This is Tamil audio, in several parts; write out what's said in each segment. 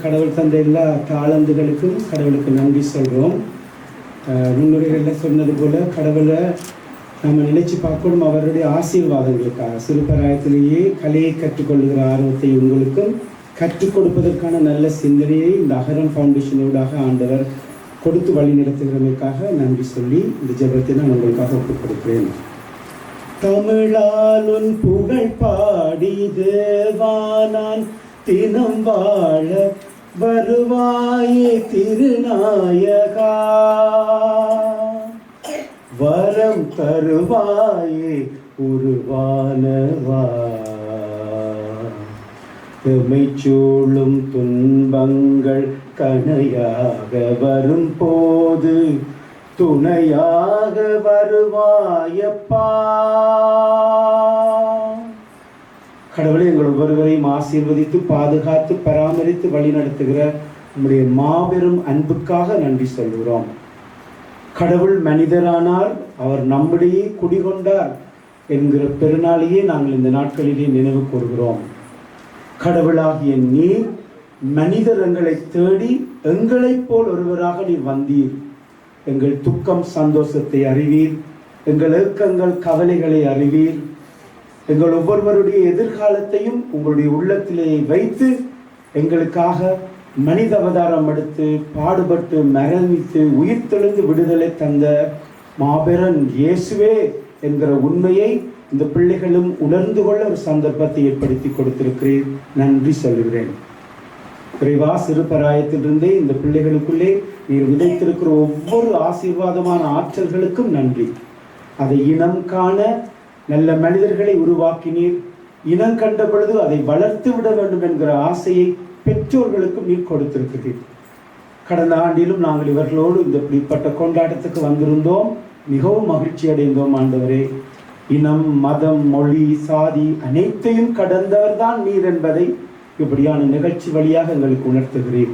கடவுள் தந்த எல்லா தாளந்துகளுக்கும் கடவுளுக்கு நன்றி சொல்கிறோம். முன்னுரைகளில் சொன்னது போல் கடவுளை நம்ம நினைச்சு பார்க்கணும் அவருடைய ஆசீர்வாதங்களுக்காக. சிறுபராயத்திலேயே கலையை கற்றுக்கொள்கிற ஆர்வத்தை உங்களுக்கும் கற்றுக் கொடுப்பதற்கான நல்ல சிந்தனையை இந்த அகரம் ஃபவுண்டேஷனோடாக ஆண்டவர் கொடுத்து வழி நடத்துகிறமைக்காக நன்றி சொல்லி இந்த ஜெபத்தை நான் உங்களுக்காக ஒப்புக் கொடுக்கிறேன். தமிழால் உன் புகழ் பாடி தேவானான் தினம் வாழ வருவாயே திருநாயகா, வரம் தருவாயே உருவானவா, எமைச்சூழும் துன்பங்கள் கணையாக வரும் போது துணையாக வருவாயப்பா. கடவுளை எங்கள் ஒவ்வொருவரையும் ஆசீர்வதித்து பாதுகாத்து பராமரித்து வழி நடத்துகிற நம்முடைய மாபெரும் அன்புக்காக நன்றி சொல்கிறோம். கடவுள் மனிதரானார், அவர் நம்மிடையே குடிகொண்டார் என்கிற பெருநாளையே நாங்கள் இந்த நாட்களிலே நினைவு கூறுகிறோம். கடவுளாகிய நீர் மனிதர் எங்களை தேடி எங்களைப் போல் ஒருவராக நீர் வந்தீர். எங்கள் துக்கம் சந்தோஷத்தை அறிவீர், எங்கள் ஏக்கங்கள் கவலைகளை அறிவீர். எங்கள் ஒவ்வொருவருடைய எதிர்காலத்தையும் உங்களுடைய உள்ளத்திலே வைத்து எங்களுக்காக மனித அவதாரம் எடுத்து பாடுபட்டு மரணித்து உயிர்த்தெழுந்து விடுதலை தந்த மாபெரும் இயேசுவே என்கிற உண்மையை இந்த பிள்ளைகளும் உணர்ந்து கொள்ள ஒரு சந்தர்ப்பத்தை ஏற்படுத்தி கொடுத்திருக்கிறேன். நன்றி சொல்கிறேன். இறைவா, சிறுபராயத்திலிருந்தே இந்த பிள்ளைகளுக்குள்ளே நீர் விதைத்திருக்கிற ஒவ்வொரு ஆசீர்வாதமான ஆற்றல்களுக்கும் நன்றி. அதை இனம் காண நல்ல மனிதர்களை உருவாக்கினீர். இனம் கண்ட பொழுது அதை வளர்த்து விட வேண்டும் என்கிற ஆசையை பெற்றோர்களுக்கும் நீர் கொடுத்திருக்கிறீர். கடந்த ஆண்டிலும் நாங்கள் இவர்களோடு இந்த இப்படிப்பட்ட கொண்டாட்டத்துக்கு வந்திருந்தோம். மிகவும் மகிழ்ச்சி அடைந்தோம். ஆண்டவரே, இனம், மதம், மொழி, சாதி அனைத்தையும் கடந்தவர் தான் நீர் என்பதை இப்படியான நிகழ்ச்சி வழியாக எங்களுக்கு உணர்த்துகிறீர்.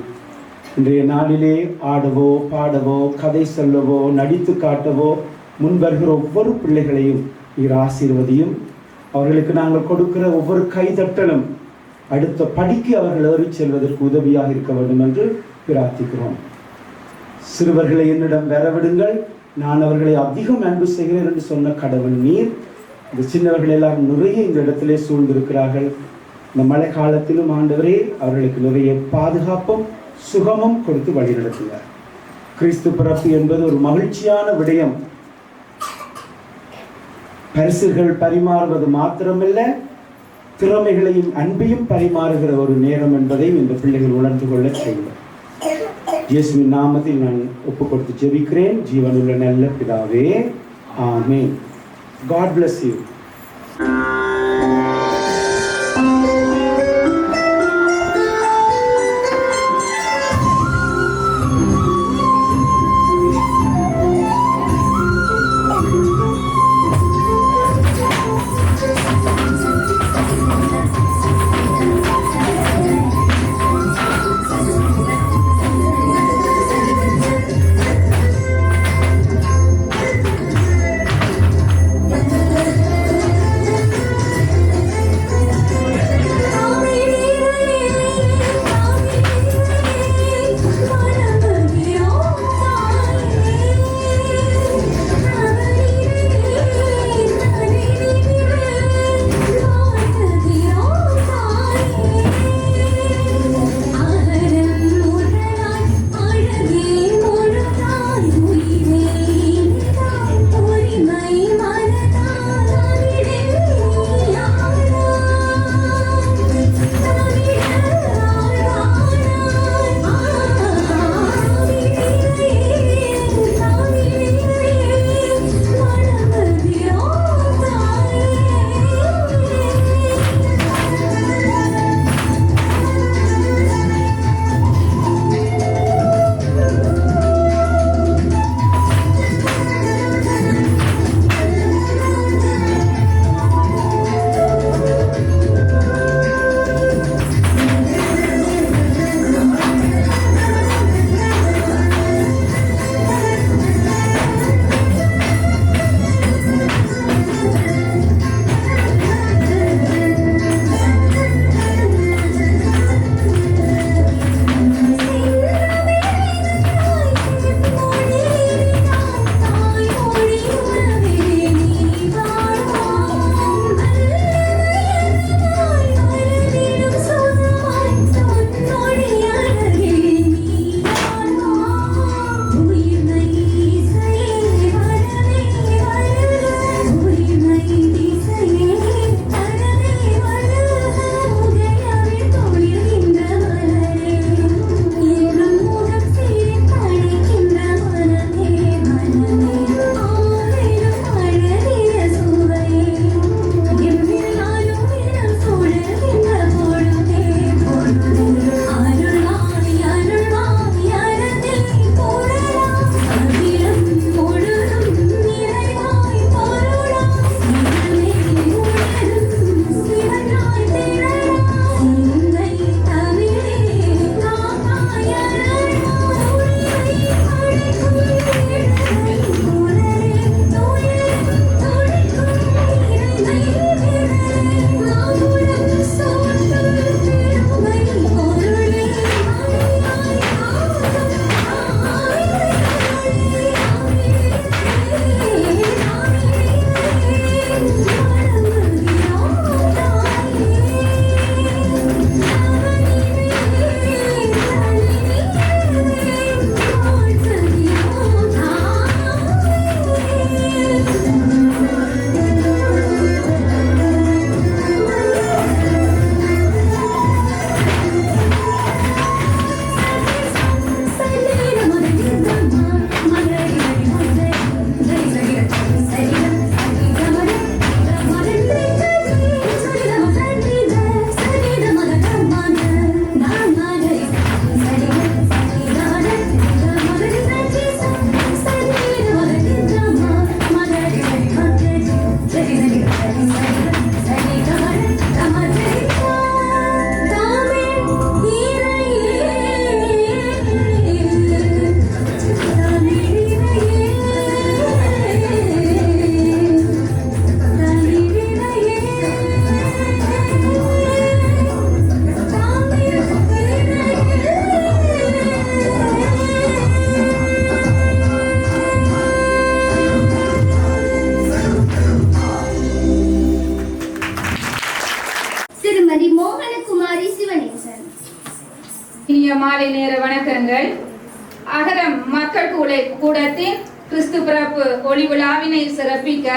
இன்றைய நாளிலே ஆடவோ பாடவோ கதை சொல்லவோ நடித்து காட்டவோ முன்வருகிற ஒவ்வொரு பிள்ளைகளையும் நீர் ஆசீர்வதியும். அவர்களுக்கு நாங்கள் கொடுக்கிற ஒவ்வொரு கைதட்டலும் அடுத்த படிக்கு அவர்கள் ஏறி செல்வதற்கு உதவியாக இருக்க வேண்டும் என்று பிரார்த்திக்கிறோம். சிறுவர்களை என்னிடம் வரவிடுங்கள், நான் அவர்களை அதிகம் அன்பு செய்கிறேன் என்று சொன்ன கடவுள் நீர். இந்த சின்னவர்கள் எல்லாரும் நிறைய இந்த இடத்திலே சூழ்ந்திருக்கிறார்கள். இந்த மழை காலத்திலும் ஆண்டவரே அவர்களுக்கு நிறைய பாதுகாப்பும் சுகமும் கொடுத்து வழி நடத்துகிறார். கிறிஸ்து பிறப்பு என்பது ஒரு மகிழ்ச்சியான விடயம். பரிசுகள் பரிமாறுவது மாத்திரமல்ல, திறமைகளையும் அன்பையும் பரிமாறுகிற ஒரு நேரம் என்பதை இந்த பிள்ளைகள் உணர்ந்து கொள்ள செய்வார். இயேசுவின் நாமத்தில் நான் ஒப்பு கொடுத்து ஜெபிக்கிறேன். ஜீவனுள்ள நல்ல பிதாவே, ஆமென். God bless you. திருமதி மோகனகுமாரி சிவனேசன். இனிய மாலை நேர வணக்கங்கள். அகரம் மக்கள் கூடத்தின் கிறிஸ்து பிறப்பு ஒளி விழாவினை சிறப்பிக்க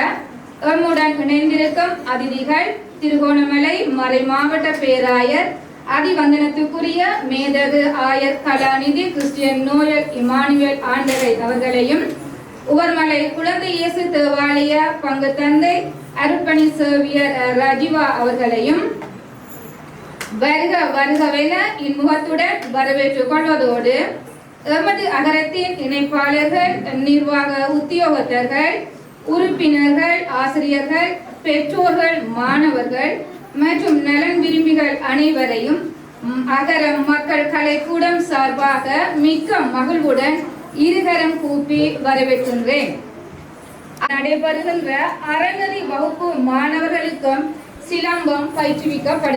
எம்முடன் இணைந்திருக்கும் அதிதிகள் திருகோணமலை மறை மாவட்ட பேராயர் அதிவந்தனத்துக்குரிய மேதகு ஆயர் கலாநிதி கிறிஸ்டியன் நோயல் இமானுவேல் ஆண்டகை அவர்களையும், உவர்மலை குழந்தை இயேசு தேவாலய பங்கு தந்தை அருட்பணி சேவியர் ரஜிவா அவர்களையும் வருக வருகவென இன்முகத்துடன் வரவேற்றுக் கொள்வதோடு எமது அகரத்தின் இணைப்பாளர்கள், நிர்வாக உத்தியோகத்தர்கள், உறுப்பினர்கள், ஆசிரியர்கள், பெற்றோர்கள், மாணவர்கள் மற்றும் நலன் விரும்பிகள் அனைவரையும் அகரம் மக்கள் கலைக்கூடம் சார்பாக மிக்க மகிழ்வுடன் இருகரம் கூப்பி வரவேற்கின்றேன். நடைபெறுகின்ற அறநெறி வகுப்பு மாணவர்களுக்கும் சிலம்பம் பயிற்றுவிக்கப்படும்.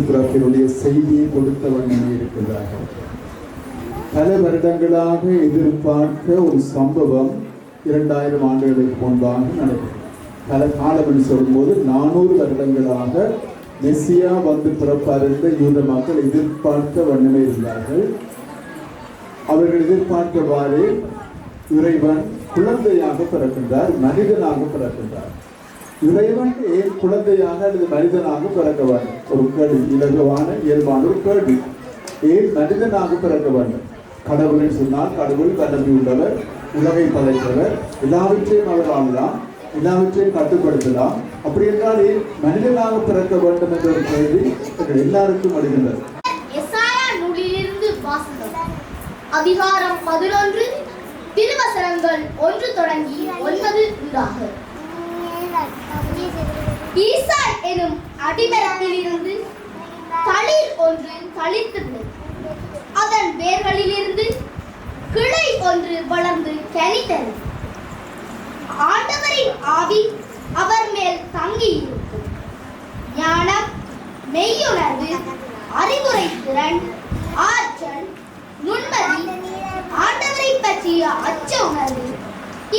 பிறப்பினுடைய செய்தியை கொடுத்த வண்ணமே இருக்கிறார்கள். பல வருடங்களாக எதிர்பார்த்த ஒரு சம்பவம் 2000 ஆண்டுகளுக்கு முன்பாக நடக்கும். பல காலம் என்று சொல்லும்போது 400 வருடங்களாக மெஸ்ஸியா வந்து பிறப்பார் என்ற யூத மக்கள் எதிர்பார்த்த வண்ணமே இருந்தார்கள். அவர்கள் எதிர்பார்த்தவாறு இறைவன் குழந்தையாக பிறக்கின்றார், மனிதனாக பிறக்கின்றார். இறைவன் ஏன் குழந்தையாக அல்லது மனிதனாக பிறக்க வேண்டும்? ஒரு கேள்வி, இலகுவான இயல்பான ஒரு கேள்வி. ஏன் மனிதனாக பிறக்க வேண்டும்? கடவுள் சொன்னால் கடவுள் வல்லமை உள்ளவர், உலகை படைத்தவர், எல்லாவற்றையும் அவர் ஆளலாம், எல்லாவற்றையும் கட்டுப்படுத்தலாம். அப்படி என்றால் ஏன் மனிதனாக பிறக்க வேண்டும் என்ற ஒரு கேள்வி எங்கள் எல்லாருக்கும் வருகின்றது. எசாயா நூலிலிருந்து வாசகம். அதிகாரம் 11 திருவசனங்கள் 1 தொடங்கி 9 உண்டாக. ஈசாய் எனும் அடிமரத்திலிருந்து தளிர் ஒன்று தளிர்த்தது. அதன் வேர்களிலிருந்து கிளை ஒன்று வளர்ந்து கனித்தது. ஆண்டவரின் ஆவி அவர் மேல் தங்கி இருக்கும். ஞானம், மெய்யுணர்வு, அறிவுரை திறன், ஆற்றல், நுண்மதி, ஆண்டவரை பற்றிய அச்ச உணர்வு,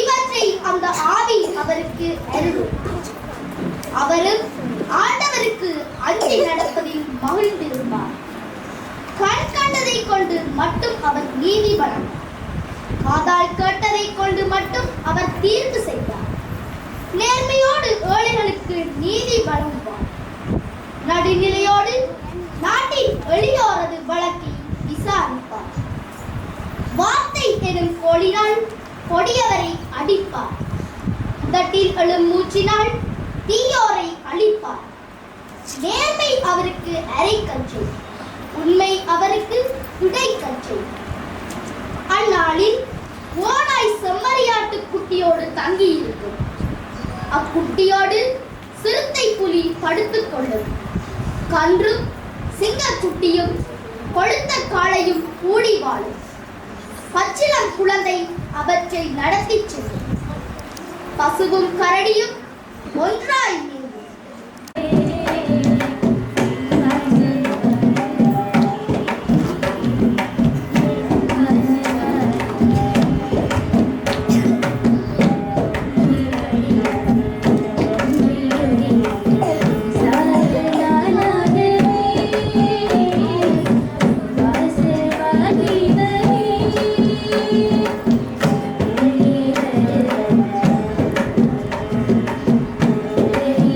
இவற்றை அந்த ஆவி அவருக்கு அருளும். அவரும் ஆண்டவருக்கு அஞ்சி நடப்பதில் மகிழ்ந்திருந்தார். கண் கண்டதை கொண்டு மட்டும் அவர் நீதி வழங்கினார். காதால் கேட்டதை கொண்டு மட்டும் அவர் தீர்ப்பு செய்தார். நேர்மையோடு ஏழைகளுக்கு நீதி வழங்குவார். நடுநிலையோடு நாட்டின் எளியோரது வழக்கை விசாரிப்பார். வார்த்தை எனும் கோலினால் கொடியவரை அடிப்பார். உதட்டில் எழும் மூச்சினால் தீயோரை அழிப்பார். நேர்மை அவருக்கு அரைக்கற்றை, உண்மை அவருக்கு இடைக்கற்றை. அந்நாளில் ஓநாய் செம்மறியாட்டு குட்டியோடு தங்கி இருக்கும். அக்குட்டியோடு சிறுத்தை புலி படுத்துக் கொள்ளும். கன்றும் சிங்கக்குட்டியும் கொழுத்த காளையும் கூடி வாழும். பச்சிளம் குழந்தை அவற்றை நடத்தி செல்லும். பசுவும் கரடியும் ஒன்றாய் நீங்கும். Thank you.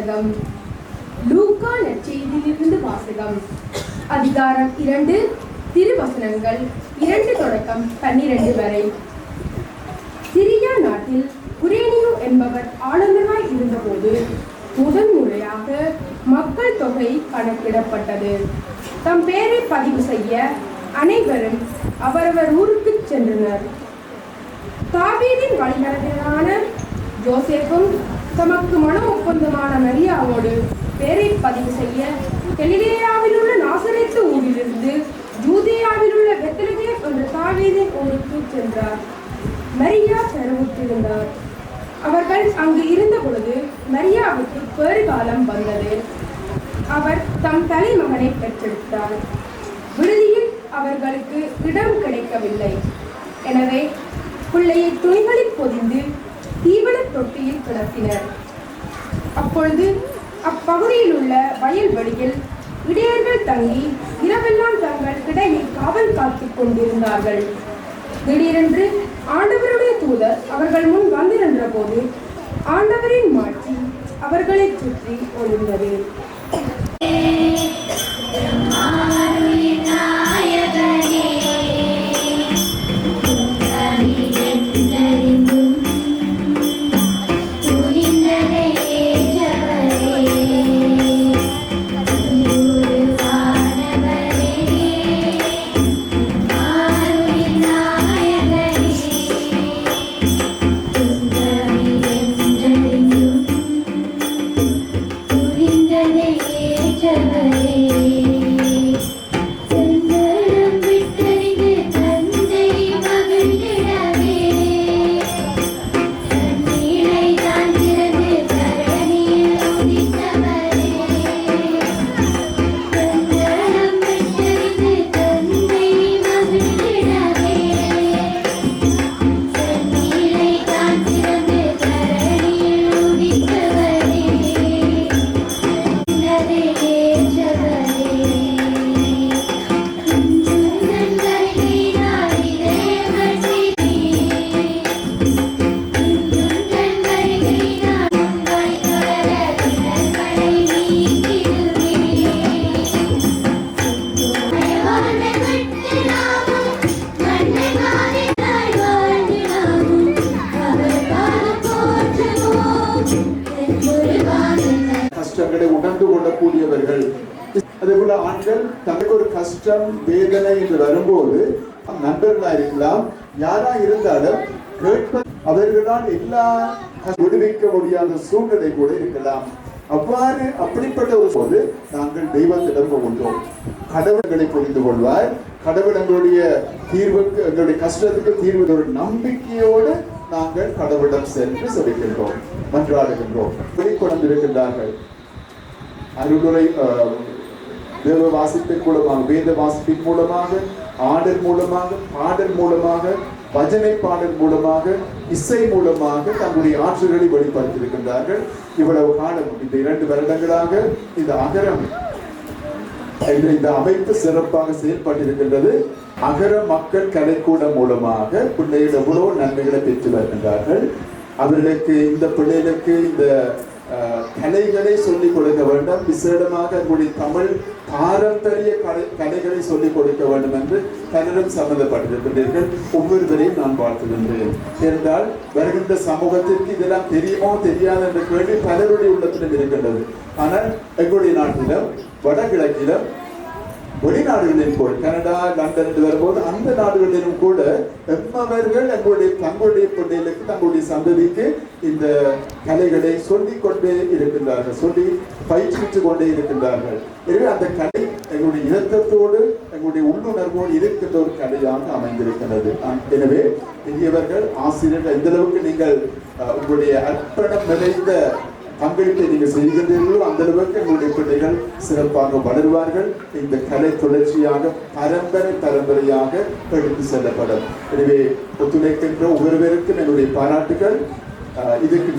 வாசகம். லூக்கா நற்செய்தியிலிருந்து வாசகம். அதிகாரம் 2, திருவசனங்கள் 2 தொடக்கம் 12 வரை. சிரியா நாட்டில் குரேனியோ என்பவர் ஆளுநராய் இருந்தபோது முதல் முறையாக மக்கள் தொகை கணக்கிடப்பட்டது. தம் பெயரை பதிவு செய்ய அனைவரும் அவரவர் ஊருக்கு சென்றனர். தாவீதின் வழிநடத்தலான ஜோசேப்பும் தமக்கு மன ஒப்பந்தமான மரியாவோடு பெயரை பதிவு செய்ய கலிலேயாவில் உள்ள நாசரேத்து ஊரிலிருந்து யூதேயாவில் உள்ள பெத்லகேம் என்ற தாவீதின் ஊருக்கு சென்றார். மரியா கருவுற்றிருந்தார். அவர்கள் அங்கு இருந்த பொழுது மரியாவுக்கு பேறுகாலம் வந்தது. அவர் தம் தலைமகனை பெற்றெடுத்தார். விடுதியில் அவர்களுக்கு இடம் கிடைக்கவில்லை. எனவே பிள்ளையை துணிகளில் பொதிந்து தீவன தொட்டியில் கிடத்தினர். அப்பொழுது அப்பகுதியில் உள்ள வயல்வெளியில் இடையர்கள் தங்கி இரவெல்லாம் தங்கள் கிடையில் காவல் காத்துக் கொண்டிருந்தார்கள். திடீரென்று ஆண்டவருடைய தூதர் அவர்கள் முன் வந்து நின்ற போது ஆண்டவரின் மாட்சி அவர்களை சுற்றி ஒளிர்ந்தது. கஷ்டங்களை உணர்ந்து கொள்ளக்கூடியவர்கள். அதே போல ஆண்கள் தனக்கு ஒரு கஷ்டம் வேதனை என்று வரும்போது நண்பர்களா இருக்கலாம், யாரா இருந்தாலும் அவர்களால் எல்லா விடுவிக்க முடியாத சூழ்நிலை கூட இருக்கலாம். அப்படிப்பட்ட ஒரு போது நாங்கள் தெய்வத்திடம் போகின்றோம். கடவுள்களை புரிந்து கொள்வார். கடவுள் எங்களுடைய தீர்வுக்கு, எங்களுடைய கஷ்டத்துக்கு தீர்வு ஒரு நம்பிக்கையோடு நாங்கள் கடவுளிடம் சென்று சொல்லிக்கின்றோம், மன்றாடுகின்றோம். வெளிக்கொண்டிருக்கின்றார்கள். அருளுரை தேவ வாசிப்பின் மூலமாக, வேத வாசிப்பின் மூலமாக, ஆடல் மூலமாக, பாடல் மூலமாக, பஜனை பாடல் மூலமாக, இசை மூலமாக தங்களுடைய ஆற்றல்களை வெளிப்படுத்தியிருக்கின்றார்கள். இவ்வளவு காலம், இந்த 2 வருடங்களாக இந்த அகரம் இந்த அமைப்பு சிறப்பாக செயல்பட்டிருக்கின்றது. அகர மக்கள் கலைக்கூடம் மூலமாக பிள்ளைகள் எவ்வளவு நன்மைகளை பெற்று வருகின்றார்கள். அவர்களுக்கு, இந்த பிள்ளைகளுக்கு இந்த கலைகளை சொல்லிக் கொடுக்க வேண்டும். விசேடமாக உங்களுடைய தமிழ் பாரம்பரிய கலைகளை சொல்லிக் கொடுக்க வேண்டும் என்று பலரும் சம்பந்தப்பட்டிருக்கின்றீர்கள். ஒவ்வொருவரையும் நான் வாழ்த்துகின்றேன். என்றால் வருகின்ற சமூகத்திற்கு இதெல்லாம் தெரியுமோ தெரியாது என்ற கேள்வி பலருடைய உள்ளத்திலும் இருக்கின்றது. ஆனால் எங்களுடைய நாட்டிலும் வடகிழக்கிலும் வெளிநாடுகளிலும் கூட, கனடா, லண்டன் என்று வரும்போது அந்த நாடுகளிலும் கூட எம்மவர்கள் தங்களுடைய பிள்ளைகளுக்கு, தங்களுடைய சந்ததிக்கு இந்த கலைகளை சொல்லிக் கொண்டே இருக்கின்றார்கள், சொல்லி பயிற்றுவித்துக் கொண்டே இருக்கின்றார்கள். எனவே அந்த கலை எங்களுடைய இனத்தோடு, எங்களுடைய உள்ளுணர்வோடு இருக்கின்ற ஒரு கலையாக அமைந்திருக்கிறது. எனவே பெரியவர்கள், ஆசிரியர்கள், எந்த அளவுக்கு நீங்கள் உங்களுடைய அர்ப்பணம் நிறைந்த பங்களிப்பை நீங்கள் செய்கின்றீர்களோ அந்த அளவுக்கு எங்களுடைய பிள்ளைகள் சிறப்பாக வளருவார்கள். இந்த கலை தொடர்ச்சியாக பரம்பரையாக எடுத்து செல்லப்படும். எனவே ஒத்துழைக்கின்ற ஒவ்வொருவருக்கும் என்னுடைய பாராட்டுகள். இதுக்கு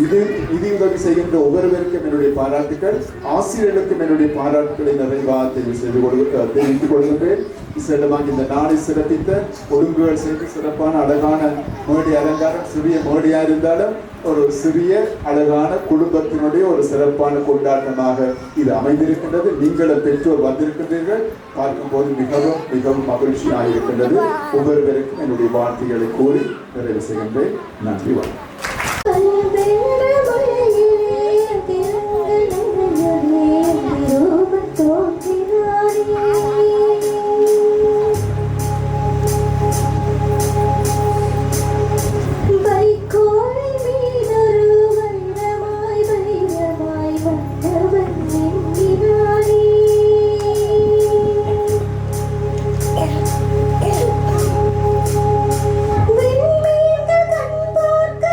நிதி உதவி செய்கின்ற ஒவ்வொருவருக்கும் என்னுடைய பாராட்டுகள், ஆசிரியர்களுக்கும் என்னுடைய பாராட்டுகளை நிறைவாக தெரிவித்துக் கொள்கின்றேன். விசேடமாக இந்த நாளை சிறப்பித்த ஒழுங்குகள் செய்து சிறப்பான அழகான மேடை அலங்காரம், சிறிய மேடையா இருந்தாலும் ஒரு சிறிய அழகான குடும்பத்தினுடைய ஒரு சிறப்பான கொண்டாட்டமாக இது அமைந்திருக்கின்றது. நீங்களும் பெற்றோர் வந்திருக்கின்றீர்கள், பார்க்கும்போது மிகவும் மிகவும் மகிழ்ச்சியாக இருக்கின்றது. ஒவ்வொருவருக்கும் என்னுடைய வார்த்தைகளை கூறி நிறைவு செய்கின்றேன். நன்றி. விண்மீன்கள் கண் பார்க்க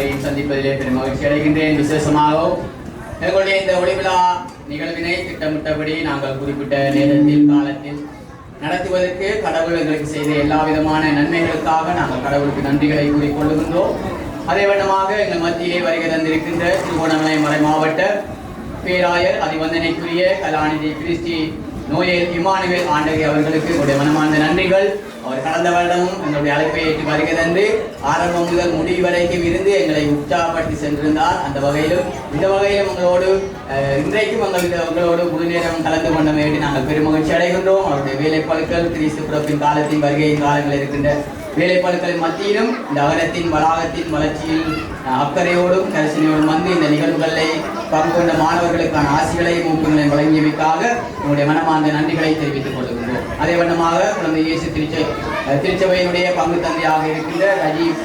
யாவரையும் சந்திப்பதிலே பெரும் மகிழ்ச்சி அடைகின்றேன். விசேஷமாகவும் எங்களுடைய இந்த ஒளிவிழா நிகழ்வினை திட்டமிட்டபடி நாங்கள் குறிப்பிட்ட நேரத்தில் காலத்தில் நடத்துவதற்கு கடவுள் எங்களுக்கு செய்த எல்லா விதமான நன்மைகளுக்காக நாங்கள் கடவுளுக்கு நன்றிகளை கூறிக்கொள்ளுகின்றோம். அதே வண்ணமாக எங்கள் மத்தியிலே வருகை தந்திருக்கின்ற திருகோணமலை மறை மாவட்ட பேராயர் அதிவந்தனைக்குரிய கலாநிதி கிறிஸ்டி நோயல் இமானுவேல் ஆண்டகை அவர்களுக்கு என்னுடைய மனமார்ந்த நன்றிகள். அவர் கடந்த வருடமும் எங்களுடைய அழைப்பை ஏற்று வருகை தந்து ஆரம்பம் முதல் முடிவு வரைக்கும் இருந்து எங்களை உற்சாகப்படுத்தி சென்றிருந்தார். அந்த வகையிலும் இந்த வகையிலும் இன்றைக்கும் உங்களோடு முழு நேரம் கலந்து கொண்ட வேண்டி நாங்கள் பெருமகிழ்ச்சி அடைகின்றோம். அவருடைய வேலைப்பழுக்கள் கிறிஸ்து பிறப்பின் காலத்தின் வருகையின் காலங்கள் இருக்கின்ற வேலைப்பழுக்களின் மத்தியிலும் இந்த அகலத்தின் வளாகத்தின் வளர்ச்சியில் அக்கறையோடும் கரிசனையோடும் வந்து இந்த நிகழ்வுகளை பங்கு கொண்ட மாணவர்களுக்கான ஆசிகளையும் ஊக்கங்களையும் வழங்கியமைக்காக உங்களுடைய மனமார்ந்த நன்றிகளை தெரிவித்துக் கொள்கின்றோம். அதே வண்ணமாக குழந்தை இயேசு திருச்சபையினுடைய பங்கு தந்தையாக இருக்கின்ற ரஜீவ்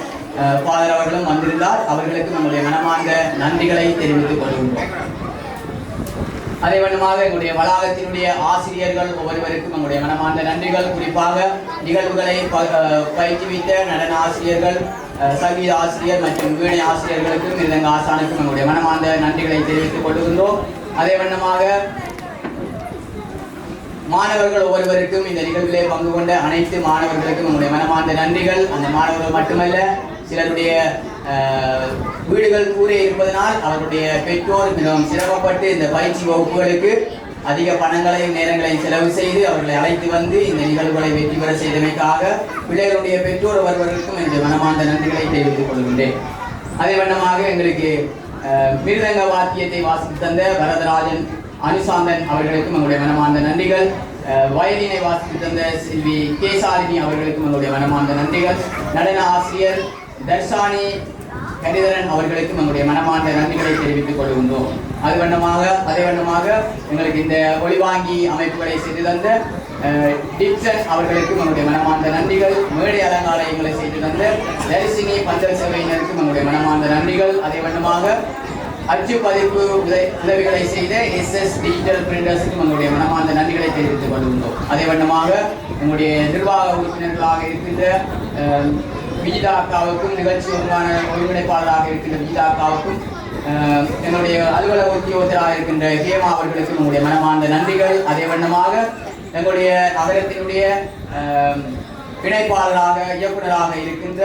ஃபாதர் அவர்களும் வந்திருந்தார். அவர்களுக்கு நம்முடைய மனமார்ந்த நன்றிகளை தெரிவித்துக் கொள்கின்றோம். அதே வண்ணமாக எங்களுடைய வளாகத்தினுடைய ஆசிரியர்கள் ஒவ்வொருவருக்கும் நம்முடைய மனமார்ந்த நன்றிகள். குறிப்பாக நிகழ்வுகளை பயிற்றுவித்த நடன ஆசிரியர்கள், சங்கீத ஆசிரியர் மற்றும் வீணை ஆசிரியர்களுக்கும் மிருதங்க ஆசானுக்கும் நம்முடைய மனமார்ந்த நன்றிகளை தெரிவித்துக் கொள்கின்றோம். அதே வண்ணமாக மாணவர்கள் ஒவ்வொருவருக்கும் இந்த நிகழ்விலே பங்கு கொண்ட அனைத்து மாணவர்களுக்கும் நம்முடைய மனமார்ந்த நன்றிகள். அந்த மாணவர்கள் மட்டுமல்ல, சிலருடைய வீடுகள் கூறே இருப்பதனால் அவருடைய பெற்றோர் மிகவும் சிரமப்பட்டு இந்த பயிற்சி வகுப்புகளுக்கு அதிக பணங்களையும் நேரங்களையும் செலவு செய்து அவர்களை அழைத்து வந்து இந்த நிகழ்வுகளை வெற்றி பெற செய்தமைக்காக பிள்ளைகளுடைய பெற்றோர் ஒருவருக்கும் இந்த மனமார்ந்த நன்றிகளை தெரிவித்துக் கொள்கின்றேன். அதே வண்ணமாக எங்களுக்கு மிருதங்க வாத்தியத்தை வாசித்து தந்த வரதராஜன் அனுசாந்தன் அவர்களுக்கும் எங்களுடைய மனமார்ந்த நன்றிகள். வயலினை வாசித்து தந்த செல்வி கேசாலினி அவர்களுக்கும் எங்களுடைய மனமார்ந்த நன்றிகள். நடன ஆசிரியர் தர்ஷானி கணிதரன் அவர்களுக்கும் எங்களுடைய மனமார்ந்த நன்றிகளை தெரிவித்துக் கொள்கின்றோம். அதே வண்ணமாக எங்களுக்கு இந்த ஒளிவாங்கி அமைப்புகளை செய்து தந்த டிப்சன் அவர்களுக்கும் எங்களுடைய மனமார்ந்த நன்றிகள். மேடை அலங்காரங்களை செய்து தந்த தரிசினி பஞ்சல் சபையினருக்கும் எங்களுடைய மனமார்ந்த நன்றிகள். அதே வண்ணமாக அச்சு பதிப்பு உதவிகளை செய்த SS டிஜிட்டல் பிரிண்டர்ஸுக்கும் எங்களுடைய மனமார்ந்த நன்றிகளை தெரிவித்துக் கொள்கின்றோம். அதே வண்ணமாக எங்களுடைய நிர்வாக உறுப்பினர்களாக இருக்கின்ற விஜிதா அக்காவுக்கும், நிகழ்ச்சி ஒருங்கிணைப்பாளராக இருக்கின்ற விஜிதா அக்காவுக்கும், எங்களுடைய அலுவலக உத்தியோகத்தராக இருக்கின்ற ஹேமா அவர்களுக்கும் எங்களுடைய மனமார்ந்த நன்றிகள். அதே வண்ணமாக எங்களுடைய நகரத்தினுடைய இணைப்பாளராக இயக்குநராக இருக்கின்ற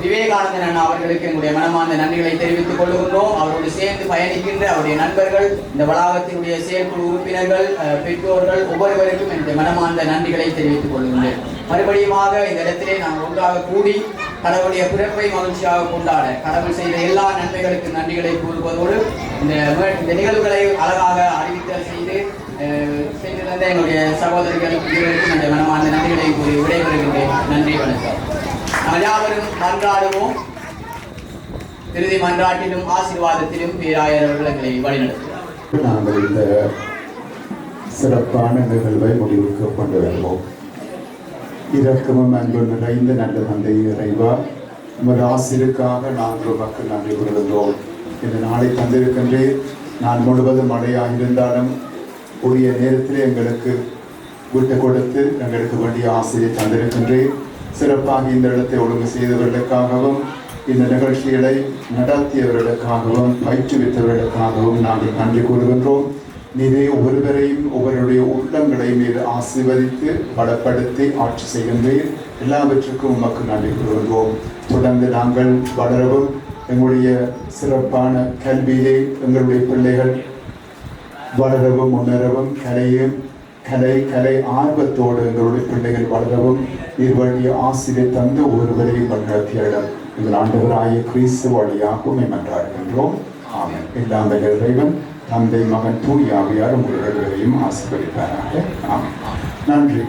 விவேகானந்தன் அண்ணா அவர்களுக்கு எங்களுடைய மனமார்ந்த நன்றிகளை தெரிவித்துக் கொள்கின்றோம். அவரோடு சேர்ந்து பயணிக்கின்ற அவருடைய நண்பர்கள், இந்த வளாகத்தினுடைய செயற்குழு உறுப்பினர்கள், பெற்றோர்கள் ஒவ்வொருவருக்கும் என்னுடைய மனமார்ந்த நன்றிகளை தெரிவித்துக் கொள்கின்றேன். மறுபடியுமாக இந்த இடத்திலே நாம் ஒன்றாக கூடி கடவுளுடைய பிறப்பை மகிழ்ச்சியாக கொண்டாட கடவுள் செய்த எல்லா நன்மைகளுக்கு நன்றிகளை கூறுவதோடு இந்த நிகழ்வுகளை அழகாக அறிவித்தல் செய்து தந்த என்னுடைய சகோதரிகளுக்கு என்னுடைய மனமார்ந்த நன்றிகளை கூறி விடைபெறுகின்றேன். நன்றி, வணக்கம். யாவரும் மன்றாடுவோம். இறுதி மன்றாட்டிலும் ஆசீர்வாதத்திலும் பேராயர் அவர்கள் எங்களை வழிநடத்துவோம். நாங்கள் இந்த சிறப்பான நிகழ்வை முடிவுக்கு கொண்டு வருவோம். இரக்கமும் அன்பு நிறைந்த நல்ல தந்தை இறைவா, உமது ஆசிரியருக்காக நாங்கள் உமக்கு நன்றி கூறுகின்றோம். இந்த நாளை தந்திருக்கின்றேன். நான் முழுவதும் மழையாக இருந்தாலும் உரிய நேரத்தில் எங்களுக்கு விட்டு கொடுத்து எங்களுக்கு வேண்டிய ஆசிரியர் தந்திருக்கின்றேன். சிறப்பாக இந்த இடத்தை ஒழுங்கு செய்தவர்களுக்காகவும் இந்த நிகழ்ச்சிகளை நடத்தியவர்களுக்காகவும் பயிற்றுவித்தவர்களுக்காகவும் நாங்கள் நன்றி கூறுகின்றோம். நீரே ஒருவரையும் ஒவ்வொருடைய உள்ளங்களையும் நீர் ஆசீர்வதித்து பலப்படுத்தி ஆட்சி செய்கின்றீர். எல்லாவற்றுக்கும் உமக்கு நன்றி கூறுகின்றோம். தொடர்ந்து நாங்கள் வளரவும் எங்களுடைய சிறப்பான கல்வியிலே எங்களுடைய பிள்ளைகள் வளரவும் முன்னேறவும் கலை ஆர்வத்தோடு எங்களுடைய பிள்ளைகள் வளரவும் நீர் வழிய ஆசிரியர் தந்த ஒருவரையும் வழிநடத்தியிடம் எங்கள் ஆண்டவராகிய கிறிஸ்து வழியாக மன்றாடுகின்றோம். ஆமென். எல்லாம் வல்ல இறைவன் தந்தை, மகன், தூய ஆவியார் உங்கள் இருவரையும் ஆசீர்வதிப்பாராக. ஆமென். நன்றி.